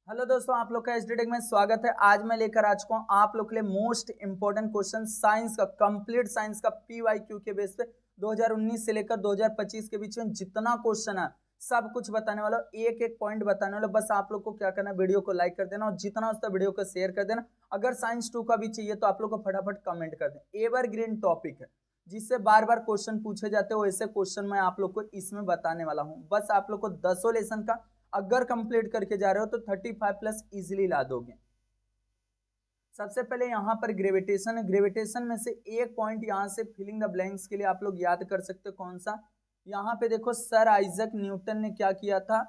Hello दोस्तों, आप लोग का एचडी में स्वागत है। आज मैं लेकर आ चुका हूँ आप लोग के लिए मोस्ट इंपोर्टेंट क्वेश्चन साइंस का, कंप्लीट साइंस का पीवाईक्यू के बेस पे 2019 से लेकर 2025 के बीच में जितना क्वेश्चन है सब कुछ बताने वाला हूँ, एक एक पॉइंट बताने वाला। बस आप लोग को क्या करना है, वीडियो को लाइक कर देना और जितना होता है वीडियो को शेयर कर देना। अगर साइंस 2 का भी चाहिए तो आप लोग को फटाफट कमेंट कर दें। एवरग्रीन टॉपिक है जिससे बार बार क्वेश्चन पूछे जाते हो, वैसे क्वेश्चन मैं आप लोग को इसमें बताने वाला हूँ। बस आप लोग को 10 लेसन का अगर कंप्लीट करके जा रहे हो तो 35 प्लस इजिली ला दोगे। सबसे पहले यहाँ पर ग्रेविटेशन है। ग्रेविटेशन में से एक पॉइंट यहाँ से फिलिंग द ब्लैंक्स के लिए आप लोग याद कर सकते हो। कौन सा? यहाँ पे देखो, सर आइजक न्यूटन ने क्या किया था,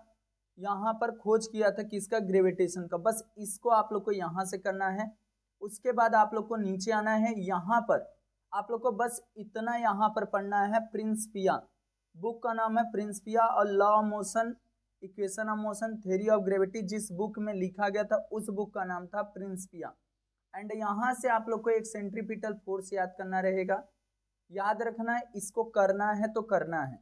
यहाँ पर खोज किया था किसका? ग्रेविटेशन का। बस इसको आप लोग को यहाँ से करना है। उसके बाद आप लोग को नीचे आना है। यहाँ पर आप लोग को बस इतना यहाँ पर पढ़ना है, प्रिंसिपिया। बुक का नाम है प्रिंसिपिया और law of motion, equation of motion, theory of gravity. जिस बुक में लिखा गया था उस बुक का नाम था प्रिंसिपिया। एंड यहाँ से आप लोग को एक सेंट्रीपिटल फोर्स याद करना रहेगा। याद रखना है, इसको करना है तो करना है,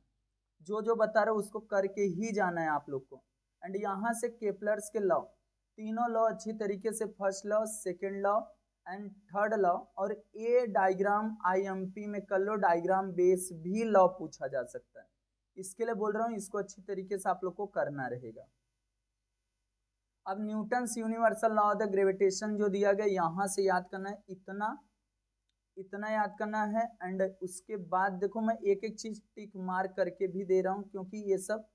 जो जो बता रहे हो उसको करके ही जाना है आप लोग को। एंड यहाँ से केपलर्स के लॉ, तीनों लॉ अच्छी तरीके से, first law, second law and third law. और ए डायग्राम आईएमपी में कर लो, डायग्राम बेस भी लॉ पूछा जा सकता है। इसके लिए बोल रहा हूँ, इसको अच्छी तरीके से आप लोग को करना रहेगा। अब Newton's universal law of the gravitation जो दिया गया, यहाँ से याद करना है, इतना इतना याद करना है। एंड उसके बाद देखो, मैं एक एक चीज टिक मार्क करके भी दे रहा हूँ क्योंकि ये सब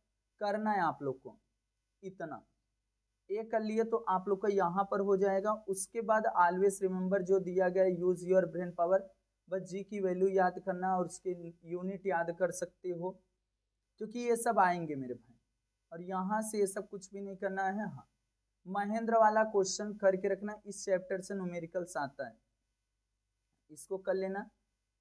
करना है आप लोग को। इतना एक कर लिए तो आप लोग का यहाँ पर हो जाएगा। उसके बाद ऑलवेज रिमेंबर जो दिया गया, यूज योर ब्रेन पावर। बस जी की वैल्यू याद करना और उसके यूनिट याद कर सकते हो क्योंकि ये सब आएंगे मेरे भाई। और यहाँ से ये सब कुछ भी नहीं करना है। हाँ, महेंद्र वाला क्वेश्चन करके रखना, इस चैप्टर से न्यूमेरिकल्स आता है, इसको कर लेना।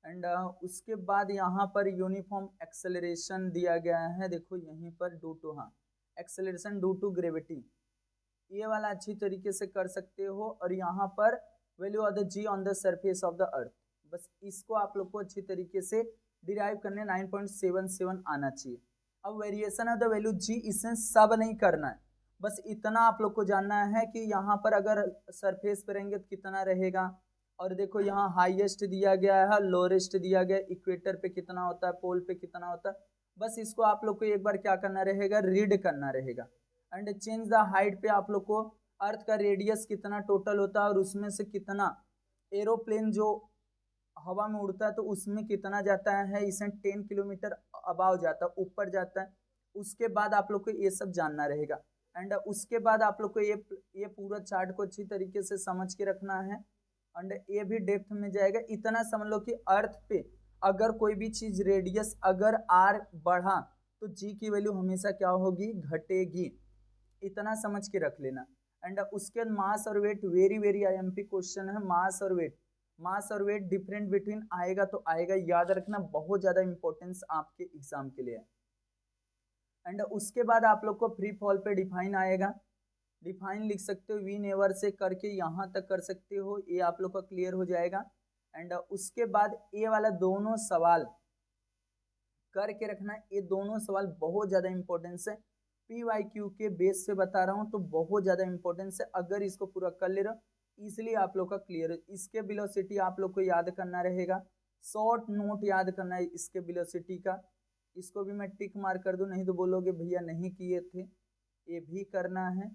एंड उसके बाद यहाँ पर यूनिफॉर्म एक्सेलरेशन दिया गया है। देखो यहीं पर ड्यू टू, हाँ, एक्सेलरेशन ड्यू टू ग्रेविटी, ये वाला अच्छी तरीके से कर सकते हो। और यहाँ पर value of the G on the surface of the earth, बस इसको आप लोग को अच्छी तरीके से डिराइव करने 9.77 आना चाहिए। अब वेरिएशन ऑफ द वैल्यू जी, इसमें सब नहीं करना है, बस इतना आप लोग को जानना है कि यहाँ पर अगर सरफेस पे रहेंगे तो कितना रहेगा। और देखो यहाँ हाईएस्ट दिया गया है, लोएस्ट दिया गया, इक्वेटर पे कितना होता है, पोल पे कितना होता है। बस इसको आप लोग को एक बार क्या करना रहेगा, रीड करना रहेगा। एंड चेंज द हाइट पे आप लोग को अर्थ का रेडियस कितना टोटल होता है और उसमें से कितना एरोप्लेन जो हवा में उड़ता है तो उसमें कितना जाता है, इसे 10 किलोमीटर अबाव जाता है, ऊपर जाता है। उसके बाद आप लोग को ये सब जानना रहेगा। एंड उसके बाद आप लोग को ये पूरा चार्ट को अच्छी तरीके से समझ के रखना है। एंड ये भी डेप्थ में जाएगा। इतना समझ लो कि अर्थ पे अगर कोई भी चीज रेडियस अगर आर बढ़ा तो जी की वैल्यू हमेशा क्या होगी, घटेगी। इतना समझ के रख लेना। एंड उसके बाद मास और weight, very very IMP question है। मास और वेट, मास और वेट डिफरेंट बिटवीन आएगा तो आएगा, याद रखना, बहुत ज्यादा इंपॉर्टेंस आपके एग्जाम के लिए है। एंड उसके बाद आप लोग को फ्री फॉल पे डिफाइन आएगा, डिफाइन लिख सकते हो, वी नेवर से करके यहाँ तक कर सकते हो, ये आप लोग का क्लियर हो जाएगा। एंड उसके बाद ये वाला दोनों सवाल करके रखना, ये दोनों सवाल बहुत ज्यादा इंपॉर्टेंस है। पीवाईक्यू के बेस से बता रहा हूँ तो बहुत ज्यादा इंपॉर्टेंस है। अगर इसको पूरा कर ले रहे हो इसलिए आप लोग का क्लियर है। इसके वेलोसिटी आप लोग को याद करना रहेगा, शॉर्ट नोट याद करना है इसके वेलोसिटी का। इसको भी मैं टिक मार कर दूं, नहीं तो बोलोगे भैया नहीं किए थे, ये भी करना है।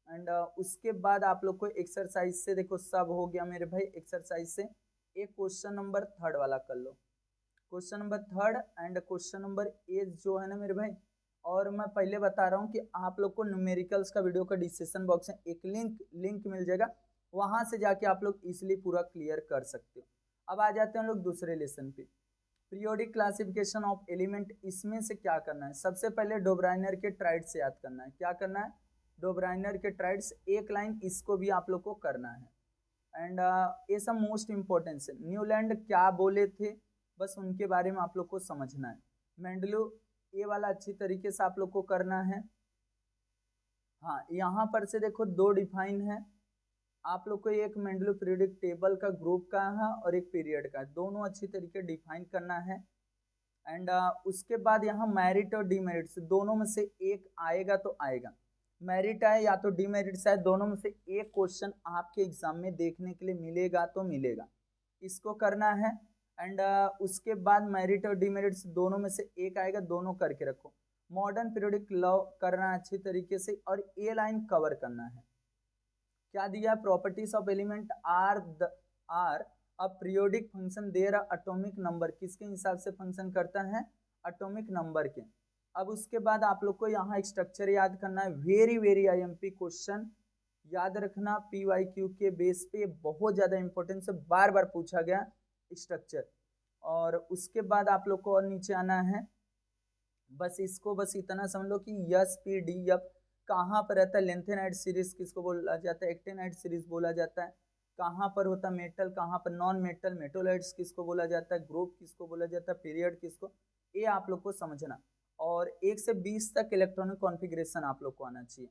एंड उसके बाद आप लोग को एक्सरसाइज से, देखो सब हो गया मेरे भाई। एक्सरसाइज से एक क्वेश्चन नंबर 3 वाला कर लो, question number 3 and question number 8 जो है ना मेरे भाई। और मैं पहले बता रहा हूँ कि आप लोग को न्यूमेरिकल्स का वीडियो का डिस्क्रिप्शन बॉक्स में एक लिंक मिल जाएगा, वहां से जाके आप लोग इजिली पूरा क्लियर कर सकते हो। अब आ जाते हैं हम लोग दूसरे लेसन पे, पीरियोडिक क्लासिफिकेशन ऑफ एलिमेंट। इसमें से क्या करना है, सबसे पहले डोब्राइनर के ट्राइड से याद करना है। क्या करना है, डोब्राइनर के ट्राइड्स, एक लाइन इसको भी आप लोग को करना है। एंड ये सब मोस्ट इंपॉर्टेंस है। न्यूलैंड क्या बोले थे, बस उनके बारे में आप लोग को समझना है। मेंडलो, ये वाला अच्छी तरीके से आप लोग को करना है। हाँ, यहाँ पर से देखो 2 डिफाइन है आप लोग को, एक मेंडलो पीरियोडिक टेबल का ग्रुप का है और एक पीरियड का, दोनों अच्छी तरीके डिफाइन करना है। एंड उसके बाद यहाँ मेरिट और डिमेरिट से दोनों में से एक आएगा तो आएगा। मेरिट है या तो डीमेरिट है, दोनों में से एक क्वेश्चन आपके एग्जाम में देखने के लिए मिलेगा तो मिलेगा, इसको करना है। एंड उसके बाद मेरिट और डीमेरिट दोनों में से एक आएगा, दोनों करके रखो। मॉडर्न पीरियोडिक लॉ करना है अच्छी तरीके से, और ए लाइन कवर करना है। क्या दिया? Properties of element are a periodic function their atomic number, किसके हिसाब से फंक्शन करता है? एटॉमिक नंबर के। अब उसके बाद आप लोग को यहाँ एक स्ट्रक्चर याद करना है, वेरी वेरी आईएमपी क्वेश्चन याद रखना, पीवाईक्यू के बेस पे बहुत ज्यादा इंपॉर्टेंस है, बार बार पूछा गया स्ट्रक्चर। और उसके बाद आप लोग को और नीचे आना है, बस इसको बस इतना समझ लो कि यस पी डी एफ कहाँ पर रहता है, लेंथेनाइड सीरीज किसको बोला जाता है? एक्टेनाइड सीरीज बोला जाता है। कहाँ पर होता है मेटल, कहाँ पर नॉन मेटल, मेटोलाइट्स किसको बोला जाता है, ग्रुप किसको बोला जाता है, पीरियड किसको, ये आप लोग को समझना। और 1 से 20 तक इलेक्ट्रॉनिक कॉन्फ़िगरेशन आप लोग को आना चाहिए,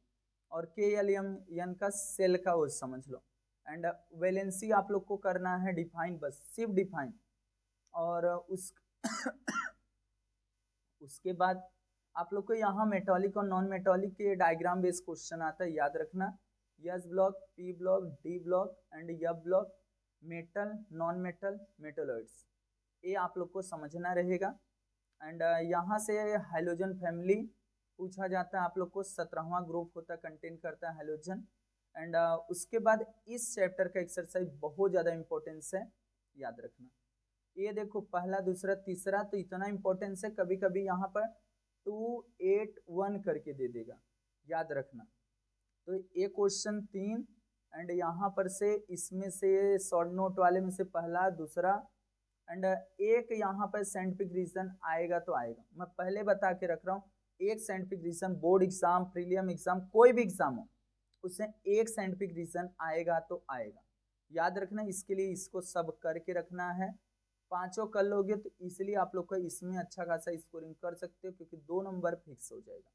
और के एल एम एन का सेल का वो समझ लो। एंड वैलेंसी आप लोग को करना है डिफाइन, बस सिर्फ डिफाइन। और उसके बाद आप लोग को यहाँ मेटॉलिक और नॉन मेटॉलिक के डायग्राम बेस्ड क्वेश्चन आता है, याद रखना। S block, P block, D block and F block, metal, non metal, metalloids, ये आप लोग को समझना रहेगा। एंड यहाँ से हाइड्रोजन फैमिली पूछा जाता है आप लोग को, 17वां ग्रुप होता है, कंटेन करता है हाइड्रोजन। एंड उसके बाद इस चैप्टर का एक्सरसाइज बहुत ज़्यादा इंपॉर्टेंस है, याद रखना। ये देखो पहला, दूसरा, तीसरा तो इतना इंपॉर्टेंस है, कभी कभी यहाँ पर 281 करके दे देगा, याद रखना। तो ये क्वेश्चन 3, एंड यहाँ पर से इसमें से शॉर्ट नोट वाले में से पहला, दूसरा, एंड एक यहाँ पर साइंटिफिक रीजन आएगा तो आएगा, मैं पहले बता के रख रहा हूँ। एक scientific reason, board exam, prelim exam, कोई भी एग्जाम हो, उससे एक साइंटिफिक रीजन आएगा तो आएगा, याद रखना। इसके लिए इसको सब करके रखना है, 5 कर लोगे तो इसलिए आप लोग को इसमें अच्छा खासा स्कोरिंग कर सकते हो, क्योंकि 2 नंबर फिक्स हो जाएगा।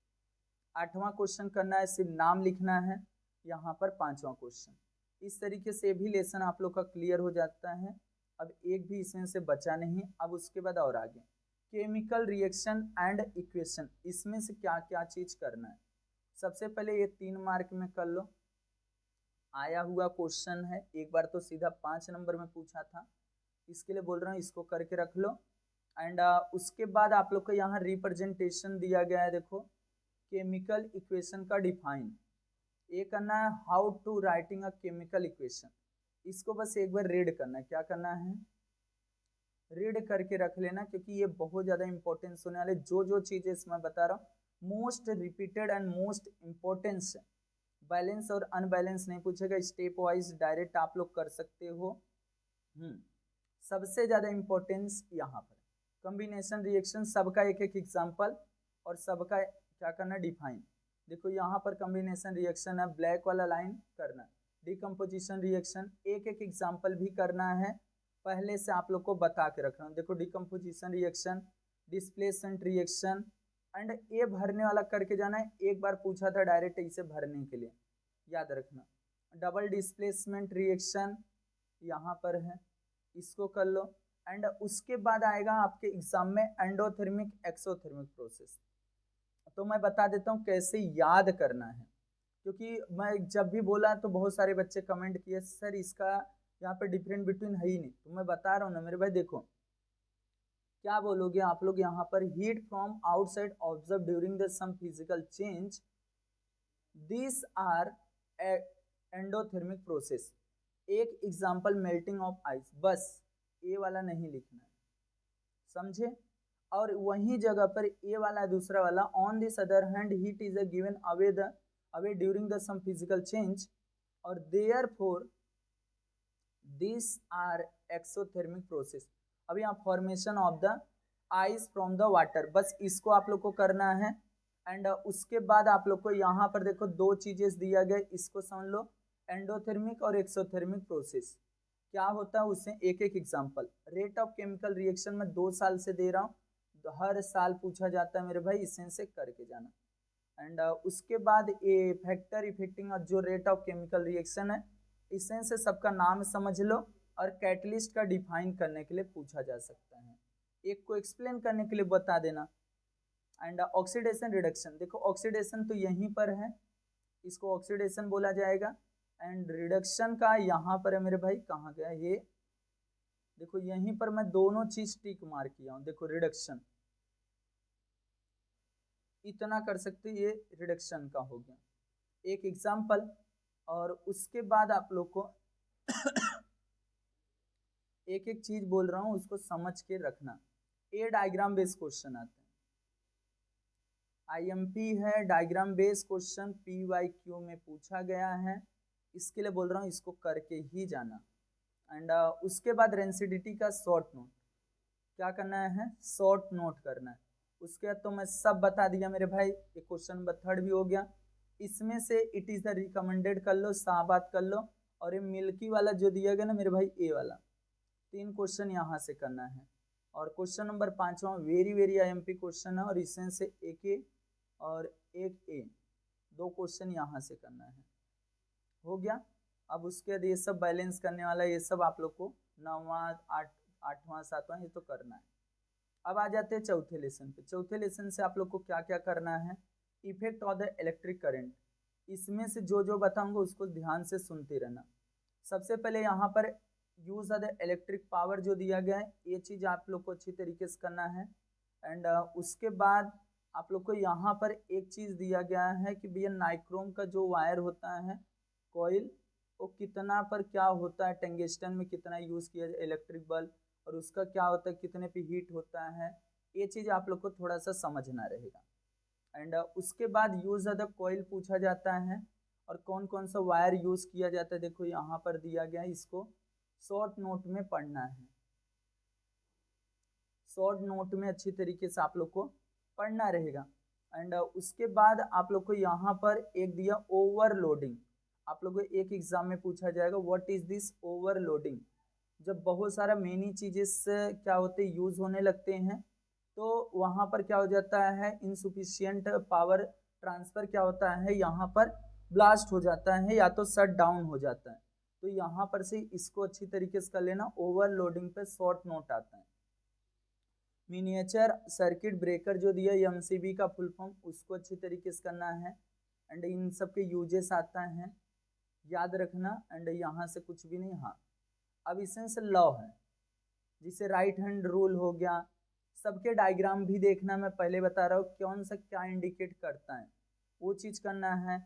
8वां क्वेश्चन करना है, सिर्फ नाम लिखना है यहाँ पर। 5वां क्वेश्चन इस तरीके से भी लेसन आप लोग का क्लियर हो जाता है। अब एक भी इसमें से बचा नहीं। अब उसके बाद और आगे केमिकल रिएक्शन एंड इक्वेशन, इसमें से क्या क्या चीज करना है। सबसे पहले ये 3 मार्क में कर लो, आया हुआ क्वेश्चन है, एक बार तो सीधा 5 नंबर में पूछा था, इसके लिए बोल रहा हूँ, इसको करके रख लो। एंड उसके बाद आप लोग को यहाँ रिप्रेजेंटेशन दिया गया है, देखो केमिकल इक्वेशन का डिफाइन, ये करना है how to writing a chemical equation. इसको बस एक बार रीड करना है, क्या करना है, रीड करके रख लेना, क्योंकि ये बहुत ज़्यादा इंपॉर्टेंस होने वाले, जो चीज़ें इसमें बता रहा हूँ most repeated and most importance है। बैलेंस और अनबैलेंस नहीं पूछेगा, स्टेप वाइज डायरेक्ट आप लोग कर सकते हो। सबसे ज़्यादा इम्पोर्टेंस यहाँ पर कॉम्बिनेशन रिएक्शन, सबका एक एक एग्जाम्पल और सबका क्या करना, डिफाइन। देखो यहाँ पर कॉम्बिनेशन रिएक्शन है, ब्लैक वाला लाइन करना है। डिकम्पोजिशन रिएक्शन एक एक एग्जाम्पल भी करना है, पहले से आप लोग को बता के रख रहा हूँ। देखो decomposition reaction, displacement reaction, and ये भरने वाला करके जाना है, एक बार पूछा था डायरेक्ट इसे भरने के लिए, याद रखना। डबल डिस्प्लेसमेंट रिएक्शन यहाँ पर है, इसको कर लो। एंड उसके बाद आएगा आपके एग्जाम में एंडोथर्मिक एक्सोथर्मिक प्रोसेस, तो मैं बता देता हूँ कैसे याद करना है, क्योंकि मैं जब भी बोला तो बहुत सारे बच्चे कमेंट किए सर इसका यहाँ पे डिफरेंट बिटवीन है ही नहीं, तो मैं बता रहा हूँ ना मेरे भाई। देखो क्या बोलोगे आप लोग यहाँ पर, heat from outside observe during the some physical change, this are endothermic process. एक एग्जाम्पल मेल्टिंग ऑफ आइस, बस ये वाला नहीं लिखना है, समझे। और वही जगह पर ये वाला दूसरा वाला, on this other hand heat is a given away during the some physical change, और therefore this are exothermic process. अब यहाँ formation of the ice from the water, बस इसको आप लोग को करना है। एंड उसके बाद आप लोग को यहाँ पर देखो 2 चीजें दिया गया, इसको समझ लो, एंडोथर्मिक और एक्सोथर्मिक प्रोसेस क्या होता है, उससे एक एक example. Rate of chemical reaction में 2 साल से दे रहा हूँ, तो हर साल पूछा जाता है मेरे भाई, इसमें से करके जाना। एंड उसके बाद ये फैक्टर इफेक्टिंग और जो रेट ऑफ केमिकल रिएक्शन है, इसमें से सबका नाम समझ लो, और कैटलिस्ट का डिफाइन करने के लिए पूछा जा सकता है, एक को एक्सप्लेन करने के लिए बता देना। एंड ऑक्सीडेशन रिडक्शन, देखो ऑक्सीडेशन तो यहीं पर है, इसको ऑक्सीडेशन बोला जाएगा। एंड रिडक्शन का यहाँ पर है मेरे भाई, कहाँ गया ये, देखो यहीं पर मैं दोनों चीज टिक मार किया हूँ। देखो रिडक्शन इतना कर सकते, ये रिडक्शन का हो गया एक एग्जाम्पल। और उसके बाद आप लोग को एक एक चीज बोल रहा हूं, उसको समझ के रखना। ए डायग्राम बेस्ड क्वेश्चन आते हैं, आईएमपी है डायग्राम बेस्ड क्वेश्चन, पीवाईक्यू में पूछा गया है, इसके लिए बोल रहा हूँ इसको करके ही जाना। एंड उसके बाद रेंसिडिटी का शॉर्ट नोट, क्या करना है, शॉर्ट नोट करना है। उसके बाद तो मैं सब बता दिया मेरे भाई, ये क्वेश्चन नंबर 3 भी हो गया। इसमें से इट इज द रिकमेंडेड कर लो, साबात कर लो। और ये मिल्की वाला जो दिया गया ना मेरे भाई, ए वाला 3 क्वेश्चन यहाँ से करना है। और क्वेश्चन नंबर 5वां वेरी वेरी आईएमपी क्वेश्चन है, और इसमें से एक ए और एक ए 2 क्वेश्चन यहाँ से करना है। हो गया। अब उसके बाद ये सब बैलेंस करने वाला, ये सब आप लोग को 9वां 8वां 7वां ये तो करना है। अब आ जाते हैं चौथे लेसन पे। चौथे लेसन से आप लोग को क्या क्या करना है, effect of the electric current. इसमें से जो जो बताऊंगा उसको ध्यान से सुनते रहना। सबसे पहले यहाँ पर use of the electric power जो दिया गया है, ये चीज आप लोग को अच्छी तरीके से करना है। एंड उसके बाद आप लोग को यहाँ पर एक चीज दिया गया है कि भैया नाइक्रोम का जो वायर होता है कॉइल, वो कितना पर क्या होता है, टंगस्टन में कितना यूज किया जाए इलेक्ट्रिक बल्ब, और उसका क्या होता है, कितने पे हीट होता है, ये चीज आप लोग को थोड़ा सा समझना रहेगा। एंड उसके बाद यूज ऑफ द कॉइल पूछा जाता है, और कौन कौन सा वायर यूज किया जाता है देखो यहाँ पर दिया गया है, इसको शॉर्ट नोट में पढ़ना है। शॉर्ट नोट में अच्छी तरीके से आप लोग को पढ़ना रहेगा। एंड उसके बाद आप लोग को यहाँ पर एक दिया ओवरलोडिंग। आप लोग को एक एग्जाम में पूछा जाएगा व्हाट इज दिस ओवरलोडिंग। जब बहुत सारा मेनी चीजेस क्या होते यूज होने लगते हैं, तो वहां पर क्या हो जाता है, इनसुफिशियंट पावर ट्रांसफर क्या होता है, यहाँ पर ब्लास्ट हो जाता है या तो शट डाउन हो जाता है। तो यहाँ पर से इसको अच्छी तरीके से कर लेना। ओवरलोडिंग पे शॉर्ट नोट आता है। मिनिएचर सर्किट ब्रेकर जो दिया एमसीबी का फुल फॉर्म, उसको अच्छी तरीके से करना है। एंड इन सब के यूजेस आता है, याद रखना। एंड यहाँ से कुछ भी नहीं। हाँ, अब इसमें से लॉ है, जिसे राइट हैंड रूल हो गया। सबके डायग्राम भी देखना, मैं पहले बता रहा हूँ कौन सा क्या इंडिकेट करता है, वो चीज करना है।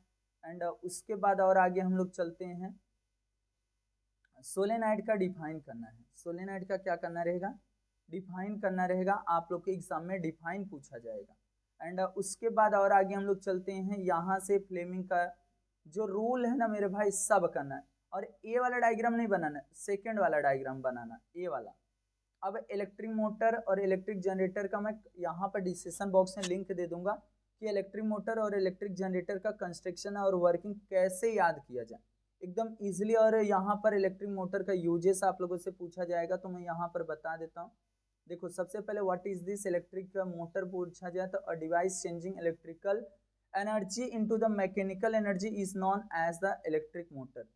एंड उसके बाद और आगे हम लोग चलते हैं, सोलेनाइड का डिफाइन करना है। सोलेनाइड का क्या करना रहेगा, डिफाइन करना रहेगा। आप लोग के एग्जाम में डिफाइन पूछा जाएगा। एंड उसके बाद और आगे हम लोग चलते हैं, यहाँ से फ्लेमिंग का जो रूल है ना मेरे भाई, सब करना है। और ए वाला डायग्राम नहीं बनाना, सेकेंड वाला डायग्राम बनाना, ए वाला। अब इलेक्ट्रिक मोटर और इलेक्ट्रिक जनरेटर का मैं यहाँ पर डिस्क्रिप्शन बॉक्स में लिंक दे दूंगा कि इलेक्ट्रिक मोटर और इलेक्ट्रिक जनरेटर का कंस्ट्रक्शन और वर्किंग कैसे याद किया जाए एकदम इजीली। और यहाँ पर इलेक्ट्रिक मोटर का यूजेस आप लोगों से पूछा जाएगा, तो मैं यहाँ पर बता देता हूँ। देखो सबसे पहले what is this electric motor पूछा जाए तो a device changing electrical energy into the mechanical energy is known as the electric motor.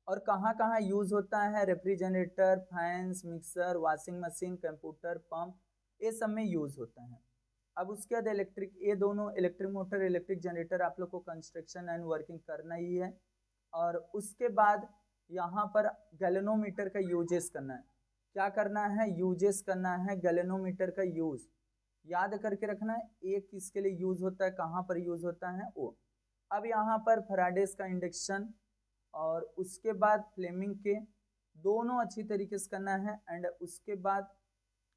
और कहाँ कहाँ यूज होता है, refrigerator, fans, mixer, washing machine, computer, pump, ये सब में यूज होता है। अब उसके बाद इलेक्ट्रिक, ये दोनों इलेक्ट्रिक मोटर इलेक्ट्रिक जनरेटर आप लोग को कंस्ट्रक्शन एंड वर्किंग करना ही है। और उसके बाद यहाँ पर गैल्वेनोमीटर का यूजेस करना है। क्या करना है, यूजेस करना है गैल्वेनोमीटर का यूज, याद करके रखना है। एक किसके लिए यूज होता है, कहाँ पर यूज होता है वो। अब यहाँ पर फैराडेस का इंडक्शन और उसके बाद फ्लेमिंग के, दोनों अच्छी तरीके से करना है। एंड उसके बाद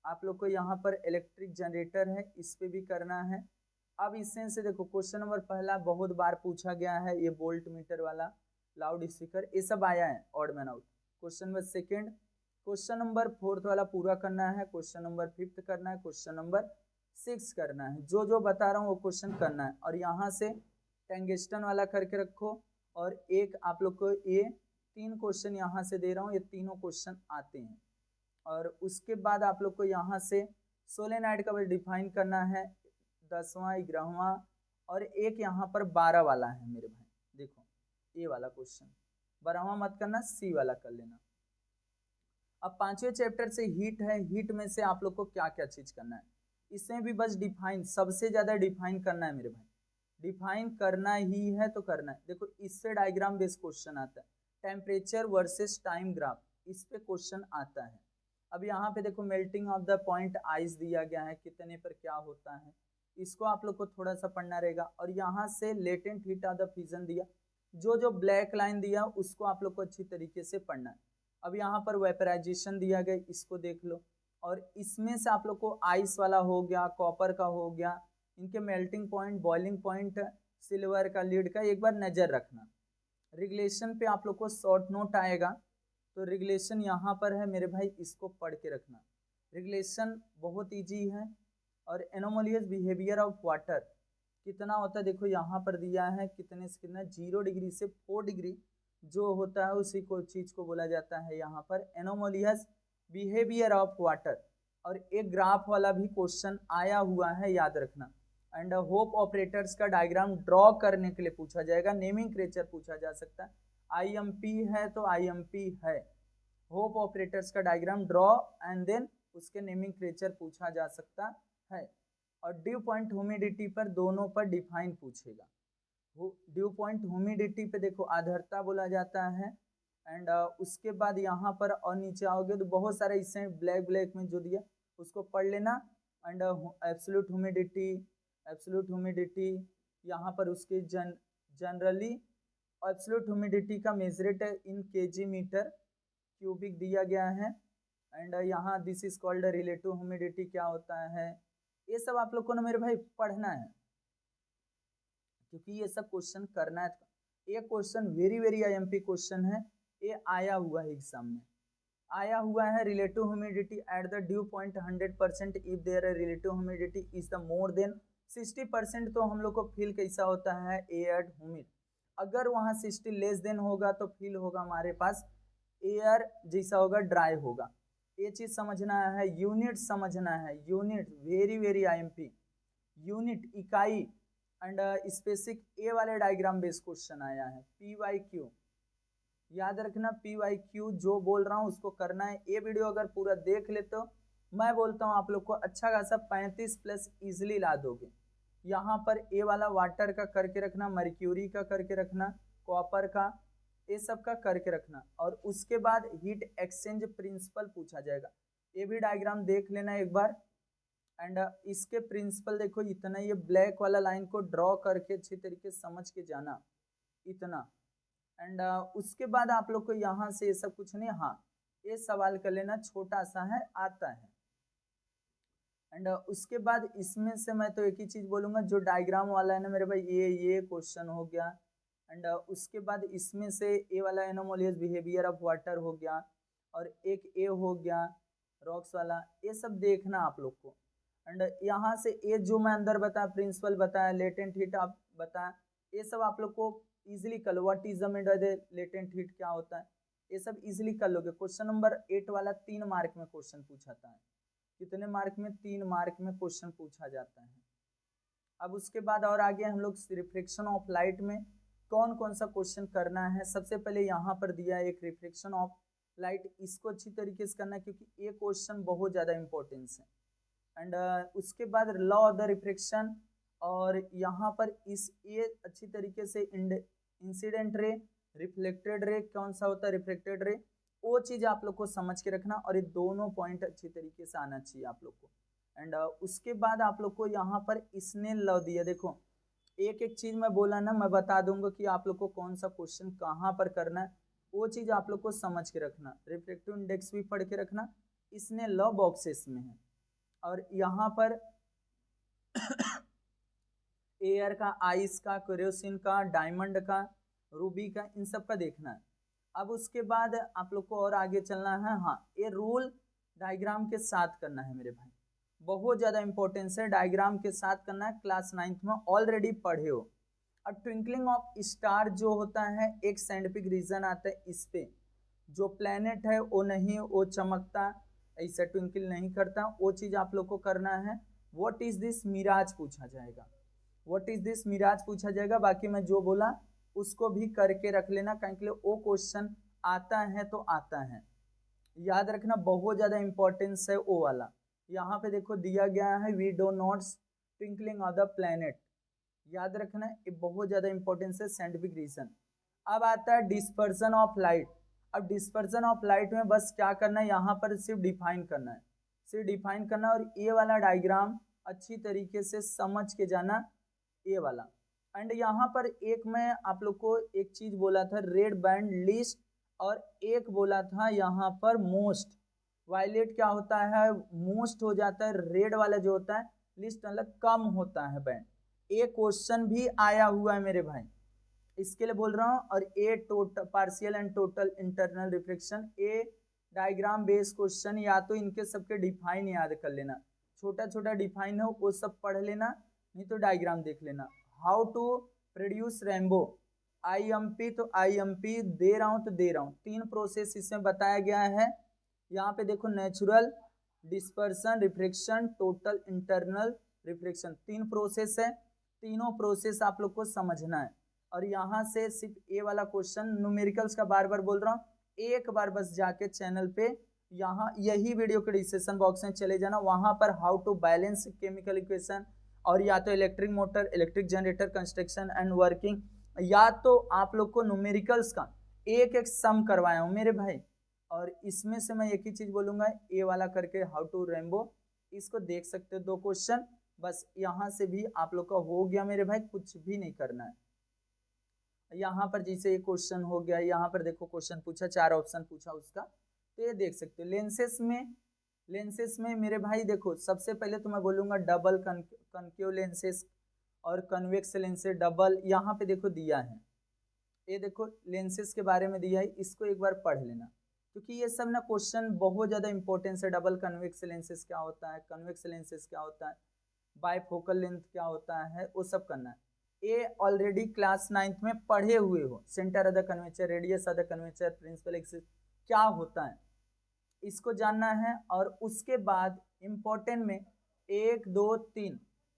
आप लोग को यहाँ पर इलेक्ट्रिक जनरेटर है, इस पे भी करना है। अब इसमें से देखो क्वेश्चन नंबर पहला बहुत बार पूछा गया है, ये वोल्ट मीटर वाला, लाउड स्पीकर, ये सब आया है odd man out. Question number second, question number 4 वाला पूरा करना है, क्वेश्चन नंबर 5 करना है, क्वेश्चन नंबर 6 करना है। जो जो बता रहा हूँ वो क्वेश्चन करना है। और यहाँ से टंगस्टन वाला करके रखो। और एक आप लोग को ये 3 क्वेश्चन यहाँ से दे रहा हूँ, ये तीनों क्वेश्चन आते हैं। और उसके बाद आप लोग को यहाँ से सोलेनाइड का डिफाइन करना है, 10वां 11वां, और एक यहाँ पर 12 वाला है मेरे भाई। देखो ये वाला क्वेश्चन 12वां मत करना, सी वाला कर लेना। अब 5वें चैप्टर से हीट है, हीट में से आप लोग को क्या क्या चीज करना है, इसमें भी बस डिफाइन, सबसे ज्यादा डिफाइन करना है मेरे भाई। डिफाइन करना ही है तो करना है। देखो इससे डायग्राम बेस्ड क्वेश्चन आता है, टेम्परेचर वर्सेस टाइम ग्राफ, इस पे क्वेश्चन आता है। अब यहाँ पे देखो melting of the point ice दिया गया है, कितने पर क्या होता है, इसको आप लोग को थोड़ा सा पढ़ना रहेगा। और यहाँ से latent heat of the fusion दिया, जो ब्लैक लाइन दिया उसको आप लोग को अच्छी तरीके से पढ़ना है। अब यहाँ पर वेपराइजेशन दिया गया, इसको देख लो। और इसमें से आप लोग को आइस वाला हो गया, कॉपर का हो गया, इनके melting point, boiling point, silver का, लीड का एक बार नजर रखना। रेगुलेशन पे आप लोग को शॉर्ट नोट आएगा, तो रेगुलेशन यहाँ पर है मेरे भाई, इसको पढ़ के रखना। रेगुलेशन बहुत इजी है। और एनोमलियस बिहेवियर ऑफ वाटर कितना होता है, देखो यहाँ पर दिया है कितने से कितना, 0 डिग्री से 4 डिग्री जो होता है उसी को चीज को बोला जाता है यहाँ पर एनोमलियस बिहेवियर ऑफ वाटर। और एक ग्राफ वाला भी क्वेश्चन आया हुआ है, याद रखना। एंड होप ऑपरेटर्स का डायग्राम ड्रॉ करने के लिए पूछा जाएगा, नेमिंग क्रेचर पूछा जा सकता है। आईएमपी है तो आईएमपी है, होप ऑपरेटर्स का डायग्राम ड्रॉ एंड देन उसके नेमिंग क्रेचर पूछा जा सकता है। और ड्यू पॉइंट ह्यूमिडिटी पर दोनों पर डिफाइन पूछेगा। ड्यू पॉइंट ह्यूमिडिटी पे देखो आर्द्रता बोला जाता है। एंड उसके बाद यहाँ पर और नीचे आओगे तो बहुत सारे इससे ब्लैक में जो दिया उसको पढ़ लेना। एंड एब्सोल्यूट ह्यूमिडिटी यहाँ पर उसके जनरली एब्सोल्यूट ह्यूमिडिटी का मेजरेट इन केजी मीटर क्यूबिक दिया गया है। एंड यहाँ this is called relative humidity क्या होता है, ये सब आप लोग को ना मेरे भाई पढ़ना है, क्योंकि ये सब क्वेश्चन करना है। ये क्वेश्चन वेरी आईएमपी क्वेश्चन है, ये आया हुआ है एग्जाम में, आया हुआ है। Relative humidity at the due point 100% if there relative humidity is the more than 60%, तो हम लोग को फील कैसा होता है, एयर ह्यूमिड। अगर वहाँ 60 लेस देन होगा तो फील होगा हमारे पास एयर जैसा होगा, ड्राई होगा। ये चीज समझना है, यूनिट समझना है, यूनिट वेरी आईएमपी, यूनिट इकाई। एंड स्पेसिफिक ए वाले डायग्राम बेस्ड क्वेश्चन आया है, PYQ याद रखना। PYQ जो बोल रहा हूँ उसको करना है। ये वीडियो अगर पूरा देख ले तो मैं बोलता हूँ आप लोग को अच्छा खासा 35+ इजिली ला दोगे। यहाँ पर ए वाला वाटर का करके रखना, मर्क्यूरी का करके रखना, कॉपर का, ये सब का करके रखना। और उसके बाद हीट एक्सचेंज प्रिंसिपल पूछा जाएगा, ये भी डायग्राम देख लेना एक बार। एंड इसके प्रिंसिपल देखो इतना, ये ब्लैक वाला लाइन को ड्रॉ करके अच्छी तरीके से समझ के जाना इतना। एंड उसके बाद आप लोग को यहाँ से ये सब कुछ नहीं, हाँ ये सवाल कर लेना, छोटा सा है आता है। एंड उसके बाद इसमें से मैं तो एक ही चीज बोलूंगा, जो डायग्राम वाला है ना मेरे भाई, ये क्वेश्चन हो गया। एंड उसके बाद इसमें से ए वाला एनोमलियस बिहेवियर ऑफ वाटर हो गया, और एक ए हो गया रॉक्स वाला, ये सब देखना आप लोग को। एंड यहाँ से ये जो मैं अंदर बताया, प्रिंसिपल बताया, लेटेंट हीट आप बताया, ये सब आप लोग को इजिली कर लो। What is the latent heat क्या होता है, ये सब इजिली कर लोगे। क्वेश्चन नंबर 8 वाला 3 मार्क में क्वेश्चन पूछा था, कितने मार्क में, 3 मार्क में क्वेश्चन पूछा जाता है। अब उसके बाद और आगे हम लोग रिफ्लेक्शन ऑफ लाइट में कौन कौन सा क्वेश्चन करना है। सबसे पहले यहाँ पर दिया है एक रिफ्लेक्शन ऑफ लाइट, इसको अच्छी तरीके से करना है क्योंकि ये क्वेश्चन बहुत ज़्यादा इंपॉर्टेंस है। एंड उसके बाद लॉ ऑफ द रिफ्लेक्शन, और यहाँ पर ये अच्छी तरीके से इंसिडेंट रे, रिफ्लेक्टेड रे, कौन सा होता है रिफ्लेक्टेड रे, वो चीज़ आप लोग को समझ के रखना। और ये दोनों पॉइंट अच्छी तरीके से आना चाहिए आप लोग को। एंड उसके बाद आप लोग को यहाँ पर इसने लॉ दिया, देखो एक एक चीज मैं बोला ना, मैं बता दूंगा कि आप लोग को कौन सा क्वेश्चन कहाँ पर करना है, वो चीज आप लोग को समझ के रखना। रिफ्लेक्टिव इंडेक्स भी पढ़ के रखना, इसने लॉ बॉक्सेस में है। और यहाँ पर एयर का, आइस का, क्यूरोसिन का, डायमंड का, रूबी का, इन सब का देखना है। अब उसके बाद आप लोग को और आगे चलना है। हाँ ये रूल डायग्राम के साथ करना है मेरे भाई, बहुत ज़्यादा इंपॉर्टेंस है, डायग्राम के साथ करना है। क्लास 9th में ऑलरेडी पढ़े हो। और ट्विंकलिंग ऑफ स्टार जो होता है, एक साइंटिफिक रीजन आता है इस पे, जो प्लेनेट है वो नहीं, वो चमकता ऐसा ट्विंकल नहीं करता, वो चीज़ आप लोग को करना है। व्हाट इज दिस मिराज पूछा जाएगा, व्हाट इज दिस मिराज पूछा जाएगा। बाकी मैं जो बोला उसको भी करके रख लेना, कहीं वो क्वेश्चन आता है तो आता है, याद रखना, बहुत ज़्यादा इंपॉर्टेंस है वो वाला। यहाँ पे देखो दिया गया है, we do nots twinkling of the planet, याद रखना, ये बहुत ज्यादा इंपॉर्टेंस है साइंटिफिक रीजन। अब आता है डिस्पर्सन ऑफ लाइट। अब डिस्पर्सन ऑफ लाइट में बस क्या करना है, यहाँ पर सिर्फ डिफाइन करना है, सिर्फ डिफाइन करना है। और ये वाला डायग्राम अच्छी तरीके से समझ के जाना, ये वाला। एंड यहाँ पर एक मैं आप लोग को एक चीज बोला था, रेड बैंड लिस्ट, और एक बोला था यहाँ पर मोस्ट। वायलेट क्या होता है, मोस्ट हो जाता है, रेड वाला जो होता है लिस्ट मतलब कम होता है बैंड। ये क्वेश्चन भी आया हुआ है मेरे भाई, इसके लिए बोल रहा हूँ। और a total partial and total internal reflection, a diagram based question, या तो इनके सबके डिफाइन याद कर लेना, छोटा छोटा डिफाइन हो वो सब पढ़ लेना, नहीं तो डायग्राम देख लेना। How to produce rainbow, IMP, तो आईएमपी दे रहा हूँ तो दे रहा हूँ, 3 प्रोसेस इसमें बताया गया है। यहाँ पे देखो, natural, dispersion, reflection, total internal reflection, 3 process है। तीनों प्रोसेस आप लोग को समझना है। और यहाँ से सिर्फ ए वाला क्वेश्चन न्यूमेरिकल्स का बार बार बोल रहा हूँ, एक बार बस जाके चैनल पे यहाँ यही वीडियो के डिस्क्रिप्शन बॉक्स में चले जाना, वहां पर how to balance chemical equation, और या तो electric motor, electric generator construction and working, या तो आप लोग को न्यूमेरिकल्स का एक एक सम करवाया हूँ मेरे भाई। और इसमें से मैं एक ही चीज बोलूंगा, ए वाला करके हाउ टू रेनबो, इसको देख सकते हो 2 क्वेश्चन, बस यहाँ से भी आप लोग का हो गया मेरे भाई, कुछ भी नहीं करना है। यहाँ पर जैसे ये क्वेश्चन हो गया, यहाँ पर देखो क्वेश्चन पूछा, 4 ऑप्शन पूछा उसका, तो ये देख सकते हो। लेंसेस में मेरे भाई देखो, सबसे पहले तो मैं बोलूंगा डबल कनकेव लेंसेस और कन्वेक्स लेंसेस डबल, यहाँ पे देखो दिया है, ये देखो लेंसेस के बारे में दिया है, इसको एक बार पढ़ लेना, क्योंकि ये सब ना क्वेश्चन बहुत ज्यादा इंपॉर्टेंस है। डबल कन्वेक्स लेंसेस क्या होता है, कन्वेक्स लेंसेस क्या होता है, बाइफोकल लेंथ क्या होता है, वो सब करना है। ये ऑलरेडी क्लास 9th में पढ़े हुए हो, centre of the curvature, radius of the curvature, principal axis क्या होता है, इसको जानना है। और उसके बाद इंपॉर्टेंट में 1 2 3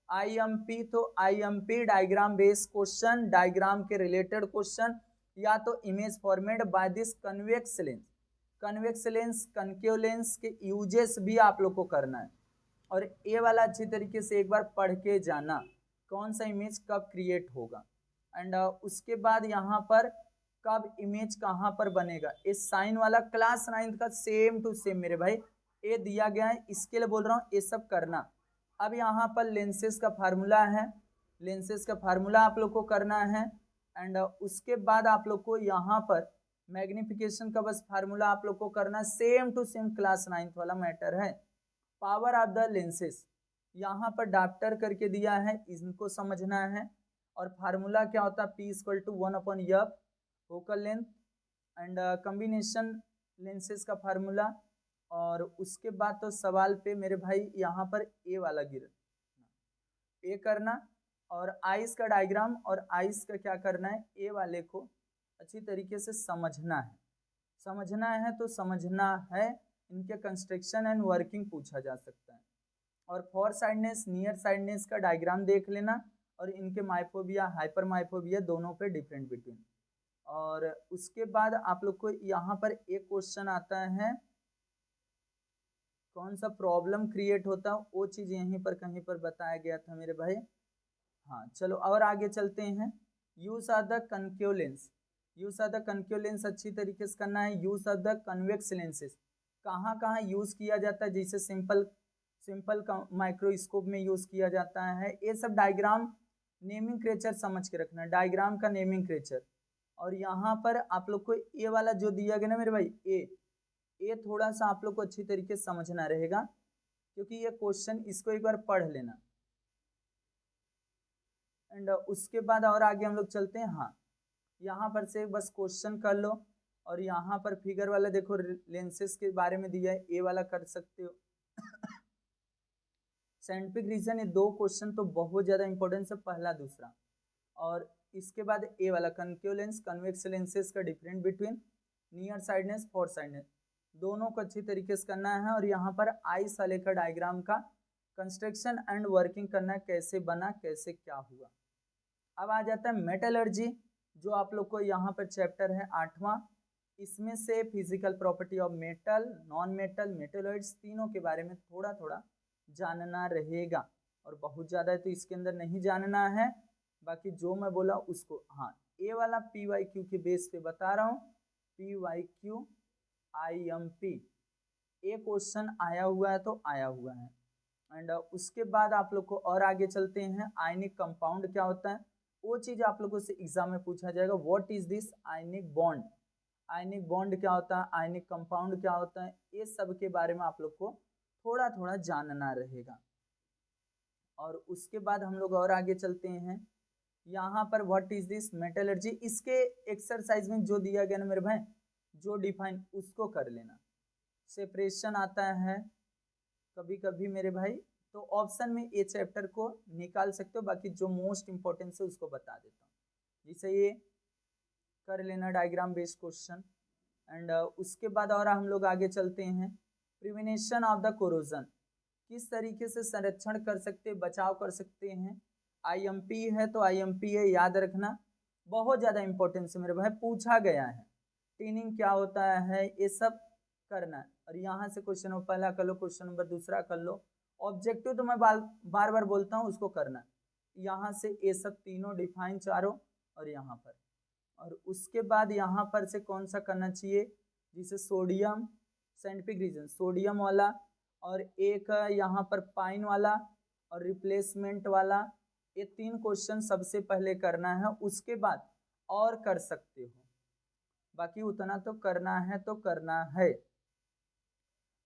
आईएमपी, तो IMP diagram based question, diagram के रिलेटेड क्वेश्चन, या तो image format by this convex lens, convex lens, concave lens के यूजेस भी आप लोग को करना है। और ये वाला अच्छी तरीके से एक बार पढ़ के जाना, कौन सा इमेज कब क्रिएट होगा, एंड उसके बाद यहाँ पर कब इमेज कहाँ पर बनेगा, इस साइन वाला क्लास 9th का सेम टू सेम मेरे भाई ये दिया गया है, इसके लिए बोल रहा हूँ ये सब करना। अब यहाँ पर लेंसेस का फार्मूला है, लेंसेस का फार्मूला आप लोग को करना है। एंड उसके बाद आप लोग को यहाँ पर मैग्निफिकेशन का बस फार्मूला आप लोग को करना, same to same class 9th वाला मैटर है। पावर ऑफ द लेंसेस यहाँ पर डाप्टर करके दिया है, इनको समझना है। और फार्मूला क्या होता है, P = 1/f focal length, and combination lenses का फार्मूला। और उसके बाद तो सवाल पे मेरे भाई यहाँ पर ए वाला गिर ए करना, और आइस का डायग्राम और आइस का क्या करना है, ए वाले को अच्छी तरीके से समझना है। समझना है तो समझना है, इनके कंस्ट्रक्शन एंड वर्किंग पूछा जा सकता है। और फॉर साइडनेस, नियर साइडनेस का डायग्राम देख लेना, और इनके माइफोबिया, हाइपर माइफोबिया दोनों पे डिफरेंट बिटवीन। और उसके बाद आप लोग को यहाँ पर एक क्वेश्चन आता है, कौन सा प्रॉब्लम क्रिएट होता है, वो चीज यहीं पर कहीं पर बताया गया था मेरे भाई। हाँ चलो और आगे चलते हैं। Use of the concave lens, use of the concave lens अच्छी तरीके से करना है। Use of the convex lenses कहाँ कहाँ यूज किया जाता है, जैसे सिंपल माइक्रोस्कोप में यूज किया जाता है। ये सब डायग्राम नेमिंग क्रेचर समझ के रखना, डायग्राम का नेमिंग क्रेचर। और यहाँ पर आप लोग को ये वाला जो दिया गया ना मेरे भाई, ये थोड़ा सा आप लोग को अच्छी तरीके से समझना रहेगा, क्योंकि ये क्वेश्चन, इसको एक बार पढ़ लेना। एंड उसके बाद और आगे हम लोग चलते हैं। हाँ यहाँ पर से बस क्वेश्चन कर लो, और यहाँ पर फिगर वाला देखो लेंसेस के बारे में दिया है, ए वाला कर सकते हो। साइंटिफिक रीजन, ये 2 क्वेश्चन तो बहुत ज्यादा इंपॉर्टेंस है, पहला दूसरा। और इसके बाद ए वाला कनकेव लेंस, कन्वेक्स लेंसेस का different between, near sightedness, for sightedness, दोनों को अच्छी तरीके से करना है। और यहाँ पर आइस वाले का डायग्राम का कंस्ट्रक्शन एंड वर्किंग करना है, कैसे बना, कैसे क्या हुआ। अब आ जाता है मेटलर्जी, जो आप लोग को यहाँ पर चैप्टर है 8वां। इसमें से physical property of metal, non metal, metalloids, तीनों के बारे में थोड़ा थोड़ा जानना रहेगा। और बहुत ज़्यादा है तो इसके अंदर नहीं जानना है, बाकी जो मैं बोला उसको, हाँ ए वाला PYQ के बेस पे बता रहा हूँ, PYQ IMP ए क्वेश्चन आया हुआ है तो आया हुआ है। एंड उसके बाद आप लोग को और आगे चलते हैं, आयनिक कंपाउंड क्या होता है वो चीज आप लोगों से एग्जाम में पूछा जाएगा। What is this ionic bond, ionic bond क्या होता है, आयनिक कंपाउंड क्या होता है, ये सब के बारे में आप लोग को थोड़ा थोड़ा जानना रहेगा। और उसके बाद हम लोग और आगे चलते हैं, यहाँ पर व्हाट इज दिस मेटलर्जी, इसके एक्सरसाइज में जो दिया गया ना मेरे भाई, जो डिफाइन उसको कर लेना। सेपरेशन आता है कभी कभी मेरे भाई, तो ऑप्शन में ए चैप्टर को निकाल सकते हो, बाकी जो मोस्ट इंपॉर्टेंट है उसको बता देता हूँ। जिसे ये कर लेना डायग्राम बेस्ड क्वेश्चन। एंड उसके बाद और हम लोग आगे चलते हैं, प्रिवेंशन ऑफ द कोरोजन, किस तरीके से संरक्षण कर सकते, बचाव कर सकते हैं। IMP है तो IMP है, याद रखना, बहुत ज़्यादा इंपॉर्टेंस है मेरे भाई, पूछा गया है। टीनिंग क्या होता है, ये सब करना है। और यहाँ से क्वेश्चन नंबर पहला कर लो, क्वेश्चन नंबर दूसरा कर लो। ऑब्जेक्टिव तो मैं बार बार बोलता हूँ उसको करना है। यहाँ से ये सब तीनों डिफाइन चारों, और यहाँ पर, और उसके बाद यहाँ पर से कौन सा करना चाहिए, जिसे सोडियम, साइंटिफिक रीजन सोडियम वाला, और एक यहाँ पर पाइन वाला और रिप्लेसमेंट वाला, ये 3 क्वेश्चन सबसे पहले करना है। उसके बाद और कर सकते हो, बाकी उतना तो करना है तो करना है।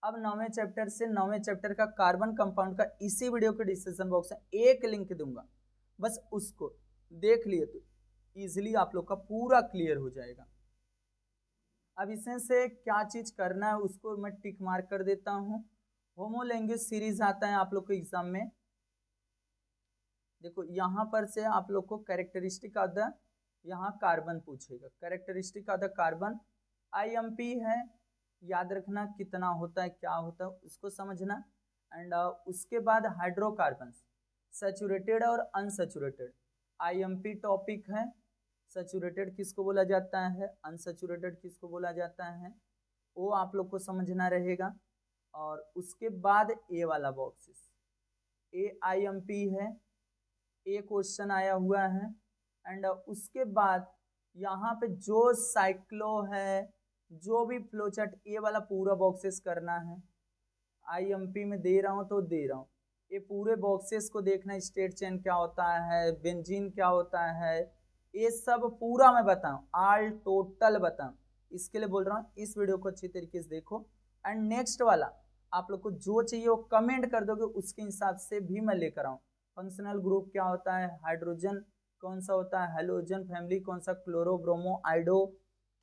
अब 9वें चैप्टर से 9वें चैप्टर का कार्बन कंपाउंड का इसी वीडियो के डिस्क्रिप्शन बॉक्स में एक लिंक दूंगा, बस उसको देख लिए तो इजीली आप लोग का पूरा क्लियर हो जाएगा। अब इसमें से क्या चीज करना है उसको मैं टिक मार्क कर देता हूँ। होमोलैंग्वेज सीरीज आता है आप लोग को एग्जाम में, देखो यहाँ पर से आप लोग को कैरेक्टरिस्टिक ऑफ द, यहाँ कार्बन पूछेगा, characteristic of the carbon. IMP है, याद रखना कितना होता है क्या होता है उसको समझना। एंड उसके बाद हाइड्रोकार्बन, सैचुरेटेड और अनसैचुरेटेड, IMP टॉपिक है। सैचुरेटेड किसको बोला जाता है, अनसैचुरेटेड किसको बोला जाता है, वो आप लोग को समझना रहेगा। और उसके बाद ए वाला बॉक्सेस, IMP है, ए क्वेश्चन आया हुआ है। एंड उसके बाद यहाँ पे जो साइक्लो है, जो भी फ्लोचार्ट, ये वाला पूरा बॉक्सेस करना है। IMP में दे रहा हूँ तो दे रहा हूँ, ये पूरे बॉक्सेस को देखना, स्टेट चेन क्या होता है, बेंजीन क्या होता है, ये सब पूरा मैं बताऊँ, ऑल टोटल बताऊँ, इसके लिए बोल रहा हूँ इस वीडियो को अच्छी तरीके से देखो। एंड नेक्स्ट वाला आप लोग को जो चाहिए वो कमेंट कर दोगे, उसके हिसाब से भी मैं लेकर आऊँ। फंक्शनल ग्रुप क्या होता है, हाइड्रोजन कौन सा होता है, हेलोजन फैमिली कौन सा, क्लोरो ब्रोमो आइडो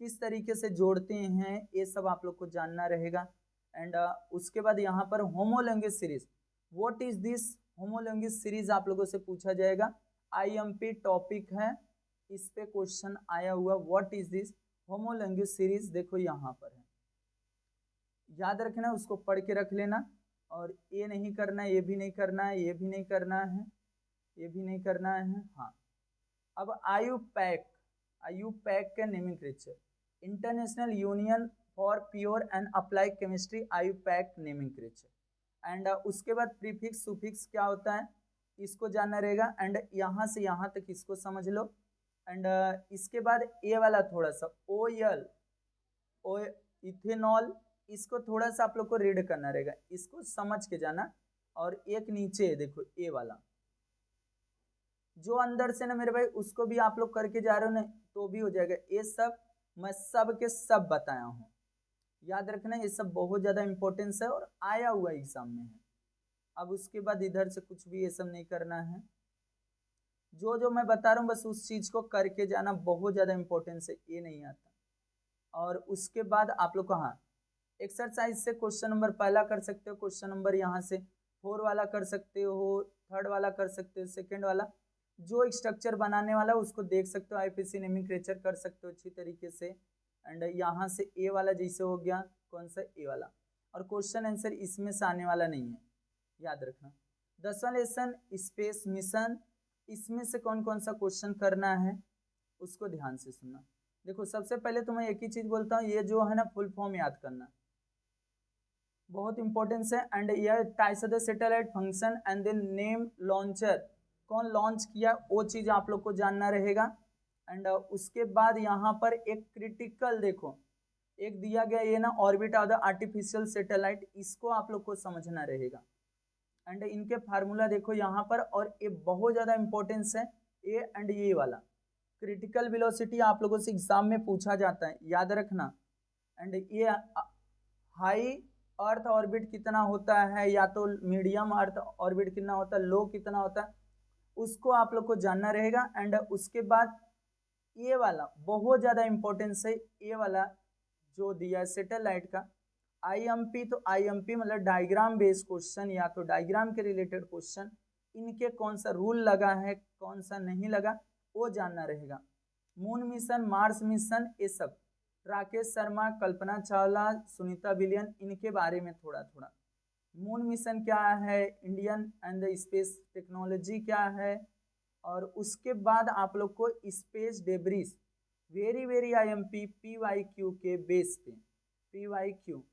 किस तरीके से जोड़ते हैं, ये सब आप लोग को जानना रहेगा। एंड उसके बाद यहाँ पर homologous series, what is this homologous series आप लोगों से पूछा जाएगा। IMP टॉपिक है, इस पे क्वेश्चन आया हुआ, what is this homologous series, देखो यहाँ पर है, याद रखना, उसको पढ़ के रख लेना। और ये नहीं करना है, ये भी नहीं करना है, ये भी नहीं करना है, ये भी नहीं करना है। हाँ, अब IUPAC का naming, international union for pure and applied chemistry, IUPAC naming. And उसके बाद प्रीफिक्स सुफिक्स क्या होता है इसको जानना रहेगा। एंड यहाँ से यहाँ तक इसको समझ लो। एंड इसके बाद ए वाला थोड़ा सा OL इथेनॉल, इसको थोड़ा सा आप लोग को रीड करना रहेगा, इसको समझ के जाना। और एक नीचे देखो ए वाला, जो अंदर से ना मेरे भाई उसको भी आप लोग करके जा रहे हो ना तो भी हो जाएगा। ये सब मैं सब के सब बताया हूँ, याद रखना, ये सब बहुत ज्यादा इंपॉर्टेंस है और आया हुआ एग्जाम में है। अब उसके बाद इधर से कुछ भी ये सब नहीं करना है, जो जो मैं बता रहा हूँ बस उस चीज को करके जाना, बहुत ज्यादा इंपॉर्टेंस है, ये नहीं आता। और उसके बाद आप लोग कहाँ एक्सरसाइज से क्वेश्चन नंबर पहला कर सकते हो, क्वेश्चन नंबर यहाँ से 4 वाला कर सकते हो, 3rd वाला कर सकते हो, 2nd वाला जो स्ट्रक्चर बनाने वाला उसको देख सकते हो, IPC नोमेनक्लेचर कर सकते हो अच्छी तरीके से। एंड यहाँ से ए वाला जैसे हो गया, कौन सा ए वाला, और क्वेश्चन आंसर इसमें से आने वाला नहीं है, याद रखना। 10वां लेसन स्पेस मिशन, इसमें से कौन कौन सा क्वेश्चन करना है उसको ध्यान से सुनना। देखो सबसे पहले तो मैं एक ही चीज बोलता हूँ, ये जो है ना फुल फॉर्म याद करना बहुत इंपॉर्टेंस है। एंड यह types of the satellite function and then name launcher, कौन लॉन्च किया, वो चीज़ आप लोग को जानना रहेगा। एंड उसके बाद यहाँ पर एक क्रिटिकल देखो, एक दिया गया ये ना orbit of the artificial satellite, इसको आप लोग को समझना रहेगा। एंड इनके फार्मूला देखो यहाँ पर, और ये बहुत ज़्यादा इंपॉर्टेंस है, ए एंड ये वाला क्रिटिकल वेलोसिटी आप लोगों से एग्जाम में पूछा जाता है, याद रखना। एंड ये हाई अर्थ ऑर्बिट कितना होता है, या तो मीडियम अर्थ ऑर्बिट कितना होता है, लो कितना होता है, उसको आप लोग को जानना रहेगा। एंड उसके बाद ये वाला बहुत ज़्यादा इंपॉर्टेंस है, ये वाला जो दिया है सैटेलाइट का आईएमपी, तो आईएमपी मतलब डायग्राम बेस्ड क्वेश्चन या तो डायग्राम के रिलेटेड क्वेश्चन, इनके कौन सा रूल लगा है कौन सा नहीं लगा वो जानना रहेगा। मून मिशन, मार्स मिशन, ये सब राकेश शर्मा, कल्पना चावला, सुनीता विलियन, इनके बारे में थोड़ा थोड़ा। मून मिशन क्या है, इंडियन एंड स्पेस टेक्नोलॉजी क्या है, और उसके बाद आप लोग को space debris, very IMP PYQ के बेस पे, पीवाईक्यू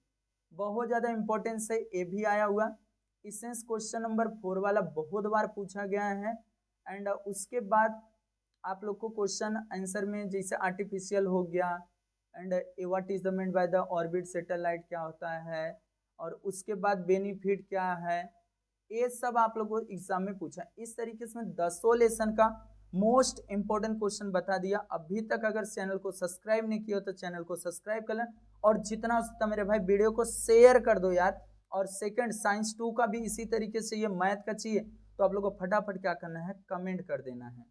बहुत ज़्यादा इंपॉर्टेंस है, ये भी आया हुआ। इसेंस क्वेश्चन नंबर 4 वाला बहुत बार पूछा गया है। एंड उसके बाद आप लोग को क्वेश्चन आंसर में जैसे आर्टिफिशियल हो गया, and what is the mean by the orbit satellite क्या होता है, और उसके बाद बेनिफिट क्या है, ये सब आप लोगों को एग्जाम में पूछा। इस तरीके से मैं 10 लेसन का मोस्ट इंपॉर्टेंट क्वेश्चन बता दिया। अभी तक अगर चैनल को सब्सक्राइब नहीं किया तो चैनल को सब्सक्राइब कर लें, और जितना हो सकता मेरे भाई वीडियो को शेयर कर दो यार। और सेकंड साइंस 2 का भी इसी तरीके से ये मैथ का चाहिए, तो आप लोग को फटाफट क्या करना है, कमेंट कर देना है।